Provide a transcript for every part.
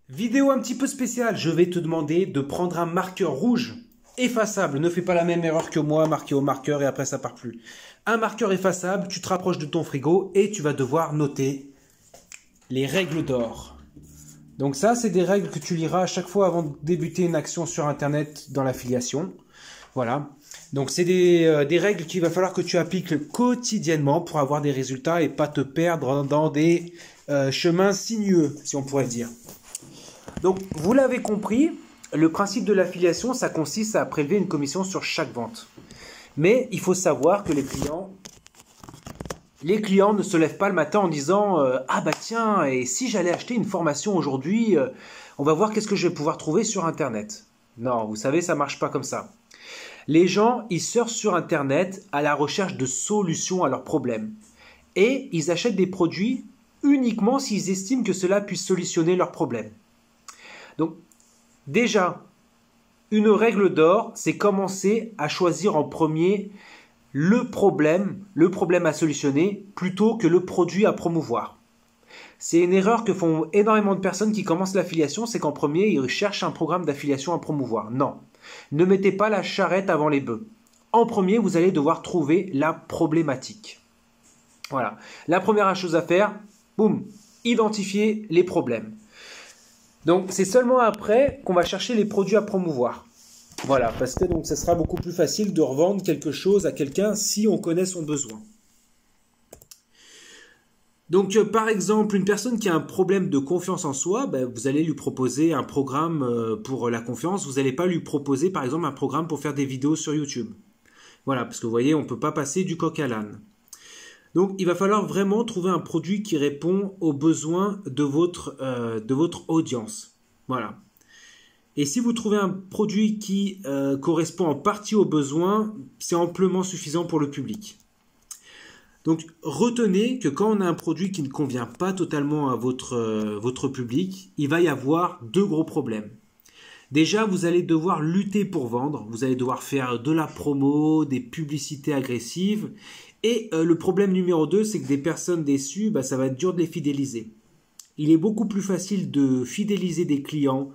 Vidéo un petit peu spéciale, je vais te demander de prendre un marqueur rouge effaçable. Ne fais pas la même erreur que moi, marquer au marqueur et après ça part plus. Un marqueur effaçable, tu te rapproches de ton frigo et tu vas devoir noter les règles d'or. Donc ça, c'est des règles que tu liras à chaque fois avant de débuter une action sur Internet dans l'affiliation. Voilà. Donc c'est des règles qu'il va falloir que tu appliques quotidiennement pour avoir des résultats et pas te perdre dans des chemins sinueux, si on pourrait dire. Donc, vous l'avez compris, le principe de l'affiliation, ça consiste à prélever une commission sur chaque vente. Mais il faut savoir que les clients ne se lèvent pas le matin en disant « Ah bah tiens, et si j'allais acheter une formation aujourd'hui, on va voir qu'est-ce que je vais pouvoir trouver sur Internet. » Non, vous savez, ça ne marche pas comme ça. Les gens, ils surfent sur Internet à la recherche de solutions à leurs problèmes. Et ils achètent des produits uniquement s'ils estiment que cela puisse solutionner leurs problèmes. Donc, déjà, une règle d'or, c'est commencer à choisir en premier le problème à solutionner, plutôt que le produit à promouvoir. C'est une erreur que font énormément de personnes qui commencent l'affiliation, c'est qu'en premier, ils cherchent un programme d'affiliation à promouvoir. Non, ne mettez pas la charrette avant les bœufs. En premier, vous allez devoir trouver la problématique. Voilà, la première chose à faire, boum, identifier les problèmes. Donc, c'est seulement après qu'on va chercher les produits à promouvoir. Voilà, parce que donc, ça sera beaucoup plus facile de revendre quelque chose à quelqu'un si on connaît son besoin. Donc, par exemple, une personne qui a un problème de confiance en soi, ben, vous allez lui proposer un programme pour la confiance. Vous n'allez pas lui proposer, par exemple, un programme pour faire des vidéos sur YouTube. Voilà, parce que vous voyez, on ne peut pas passer du coq à l'âne. Donc, il va falloir vraiment trouver un produit qui répond aux besoins de votre audience. Voilà. Et si vous trouvez un produit qui correspond en partie aux besoins, c'est amplement suffisant pour le public. Donc, retenez que quand on a un produit qui ne convient pas totalement à votre public, il va y avoir deux gros problèmes. Déjà, vous allez devoir lutter pour vendre. Vous allez devoir faire de la promo, des publicités agressives. Et le problème numéro 2, c'est que des personnes déçues, bah, ça va être dur de les fidéliser. Il est beaucoup plus facile de fidéliser des clients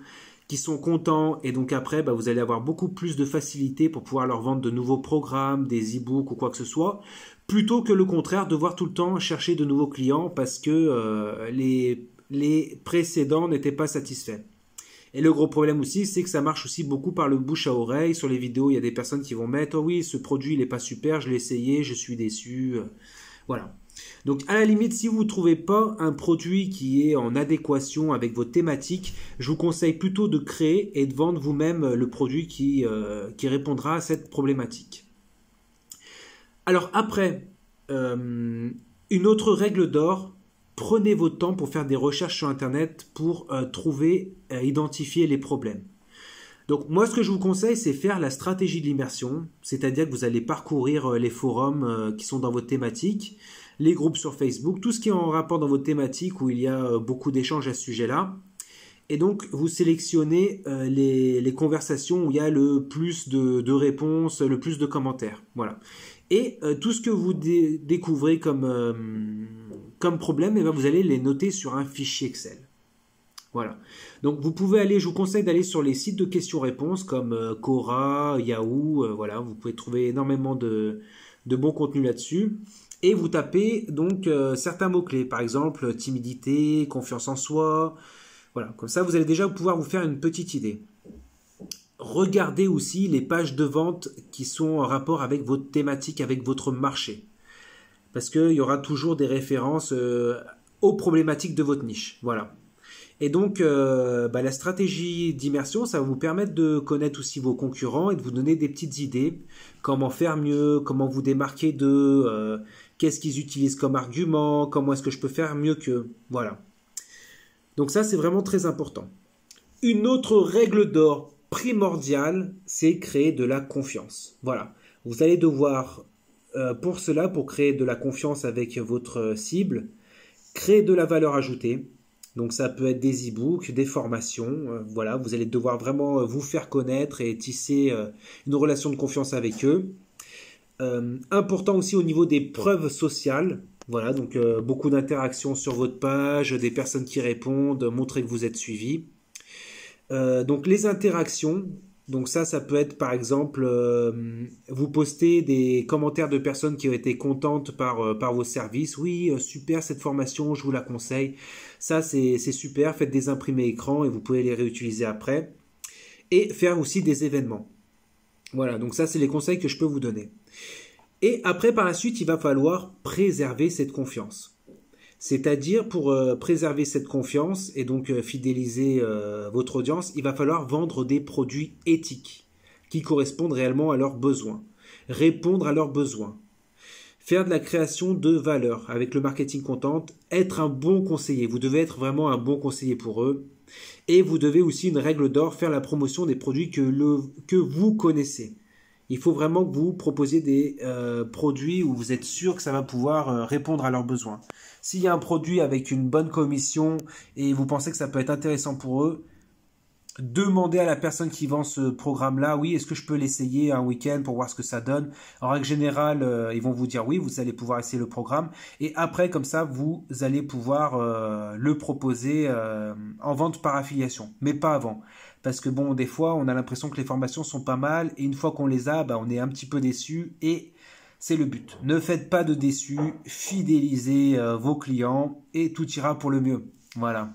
qui sont contents et donc après, bah, vous allez avoir beaucoup plus de facilité pour pouvoir leur vendre de nouveaux programmes, des e-books ou quoi que ce soit, plutôt que le contraire, devoir tout le temps chercher de nouveaux clients parce que les précédents n'étaient pas satisfaits. Et le gros problème aussi, c'est que ça marche aussi beaucoup par le bouche à oreille. Sur les vidéos, il y a des personnes qui vont mettre « Oh oui, ce produit, il n'est pas super, je l'ai essayé, je suis déçu. » Voilà. Donc, à la limite, si vous ne trouvez pas un produit qui est en adéquation avec votre thématique, je vous conseille plutôt de créer et de vendre vous-même le produit qui répondra à cette problématique. Alors après, une autre règle d'or, prenez votre temps pour faire des recherches sur Internet pour identifier les problèmes. Donc moi, ce que je vous conseille, c'est faire la stratégie de l'immersion, c'est-à-dire que vous allez parcourir les forums qui sont dans votre thématique, les groupes sur Facebook, tout ce qui est en rapport dans votre thématique où il y a beaucoup d'échanges à ce sujet-là. Et donc, vous sélectionnez les conversations où il y a le plus de réponses, le plus de commentaires. Voilà. Et tout ce que vous découvrez comme problème, eh bien, vous allez les noter sur un fichier Excel. Voilà. Donc, vous pouvez aller, je vous conseille d'aller sur les sites de questions-réponses comme Quora, Yahoo. Voilà, vous pouvez trouver énormément de bons contenus là-dessus. Et vous tapez donc certains mots-clés. Par exemple, timidité, confiance en soi. Voilà, comme ça, vous allez déjà pouvoir vous faire une petite idée. Regardez aussi les pages de vente qui sont en rapport avec votre thématique, avec votre marché. Parce qu'il y aura toujours des références aux problématiques de votre niche. Voilà. Et donc, la stratégie d'immersion, ça va vous permettre de connaître aussi vos concurrents et de vous donner des petites idées. Comment faire mieux, comment vous démarquer d'eux, qu'est-ce qu'ils utilisent comme argument, comment est-ce que je peux faire mieux qu'eux. Voilà. Donc ça, c'est vraiment très important. Une autre règle d'or primordiale, c'est créer de la confiance. Voilà. Vous allez devoir, pour cela, pour créer de la confiance avec votre cible, créer de la valeur ajoutée. Donc ça peut être des e-books, des formations. Voilà, vous allez devoir vraiment vous faire connaître et tisser une relation de confiance avec eux. Important aussi au niveau des preuves sociales. Voilà, donc beaucoup d'interactions sur votre page, des personnes qui répondent, montrer que vous êtes suivi. Donc les interactions, donc ça peut être par exemple, vous postez des commentaires de personnes qui ont été contentes par vos services. Oui, super cette formation, je vous la conseille. Ça c'est super, faites des imprimés écran et vous pouvez les réutiliser après. Et faire aussi des événements. Voilà, donc ça c'est les conseils que je peux vous donner. Et après par la suite, il va falloir préserver cette confiance. C'est-à-dire, pour préserver cette confiance et donc fidéliser votre audience, il va falloir vendre des produits éthiques qui correspondent réellement à leurs besoins, répondre à leurs besoins, faire de la création de valeur avec le marketing content, être un bon conseiller. Vous devez être vraiment un bon conseiller pour eux. Et vous devez aussi, une règle d'or, faire la promotion des produits que vous connaissez. Il faut vraiment que vous proposiez des produits où vous êtes sûr que ça va pouvoir répondre à leurs besoins. S'il y a un produit avec une bonne commission et vous pensez que ça peut être intéressant pour eux, demandez à la personne qui vend ce programme-là, oui, est-ce que je peux l'essayer un week-end pour voir ce que ça donne? En règle générale, ils vont vous dire oui, vous allez pouvoir essayer le programme. Et après, comme ça, vous allez pouvoir le proposer en vente par affiliation, mais pas avant. Parce que bon, des fois, on a l'impression que les formations sont pas mal et une fois qu'on les a, on est un petit peu déçu et c'est le but. Ne faites pas de déçus, fidélisez vos clients et tout ira pour le mieux. Voilà.